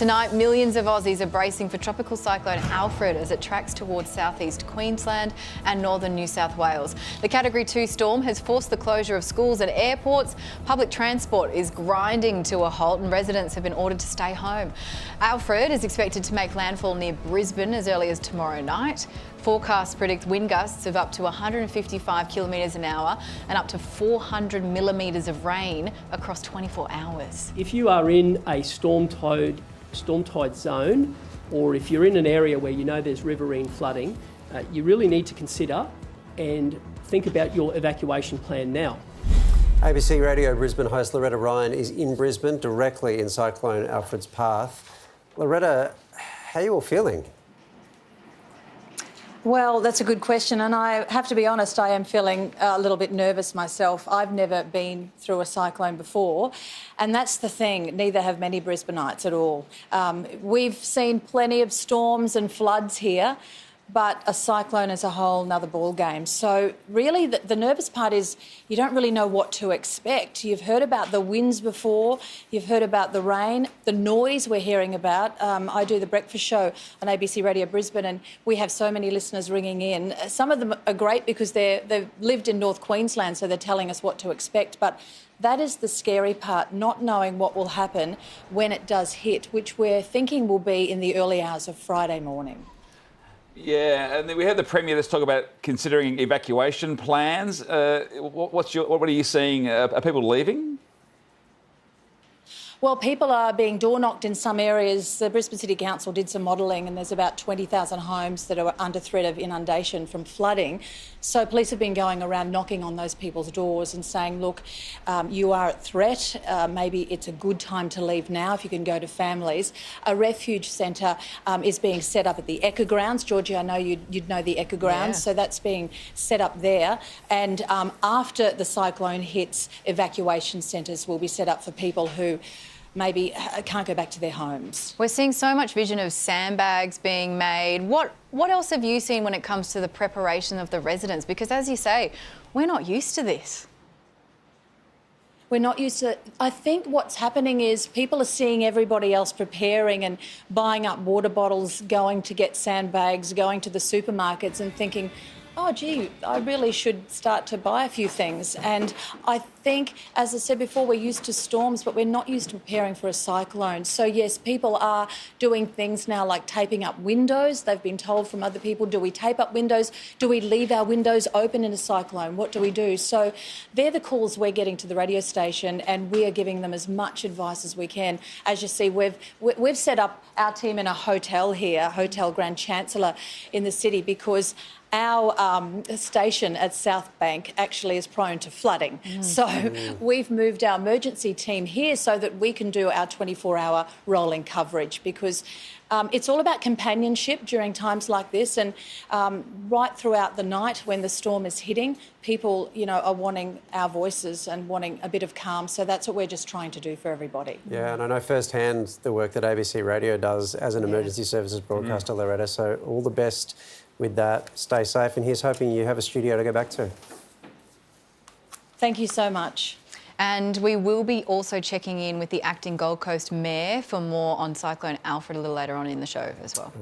Tonight, millions of Aussies are bracing for Tropical Cyclone Alfred as it tracks towards southeast Queensland and northern New South Wales. The Category 2 storm has forced the closure of schools and airports. Public transport is grinding to a halt and residents have been ordered to stay home. Alfred is expected to make landfall near Brisbane as early as tomorrow night. Forecasts predict wind gusts of up to 155 kilometres an hour and up to 400 millimetres of rain across 24 hours. If you are in a storm tide zone, or if you're in an area where you know there's riverine flooding, you really need to consider and think about your evacuation plan now. ABC Radio Brisbane host Loretta Ryan is in Brisbane, directly in Cyclone Alfred's path. Loretta, how are you all feeling? Well, that's a good question, and I have to be honest, I am feeling a little bit nervous myself. I've never been through a cyclone before, and that's the thing, neither have many Brisbaneites at all. We've seen plenty of storms and floods here, but a cyclone is a whole nother ball game. So really the nervous part is you don't really know what to expect. You've heard about the winds before, you've heard about the rain, the noise we're hearing about. I do the breakfast show on ABC Radio Brisbane and we have so many listeners ringing in. Some of them are great because they've lived in North Queensland, so they're telling us what to expect. But that is the scary part, not knowing what will happen when it does hit, which we're thinking will be in the early hours of Friday morning. Yeah, and then we had the Premier. Let's talk about considering evacuation plans. What are you seeing? Are people leaving? Well, people are being door-knocked in some areas. The Brisbane City Council did some modelling and there's about 20,000 homes that are under threat of inundation from flooding. So police have been going around knocking on those people's doors and saying, look, you are at threat. Maybe it's a good time to leave now if you can go to families. A refuge centre is being set up at the Echo Grounds. Georgie, I know you'd know the Echo Grounds, so that's being set up there. And after the cyclone hits, evacuation centres will be set up for people who maybe can't go back to their homes. We're seeing so much vision of sandbags being made. What else have you seen when it comes to the preparation of the residents? Because as you say, we're not used to this. We're not used to it. I think what's happening is people are seeing everybody else preparing and buying up water bottles, going to get sandbags, going to the supermarkets and thinking, oh, gee, I really should start to buy a few things. And I think, as I said before, we're used to storms, but we're not used to preparing for a cyclone. So, yes, people are doing things now like taping up windows. They've been told from other people, do we tape up windows? Do we leave our windows open in a cyclone? What do we do? So they're the calls we're getting to the radio station and we are giving them as much advice as we can. As you see, we've set up our team in a hotel here, Hotel Grand Chancellor in the city, because our station at South Bank actually is prone to flooding. So we've moved our emergency team here so that we can do our 24-hour rolling coverage because it's all about companionship during times like this and right throughout the night when the storm is hitting, people, are wanting our voices and wanting a bit of calm. So that's what we're just trying to do for everybody. Yeah, and I know firsthand the work that ABC Radio does as an emergency services broadcaster, Loretta, so all the best with that. Stay safe, and here's hoping you have a studio to go back to. Thank you so much. And we will be also checking in with the acting Gold Coast Mayor for more on Cyclone Alfred a little later on in the show as well.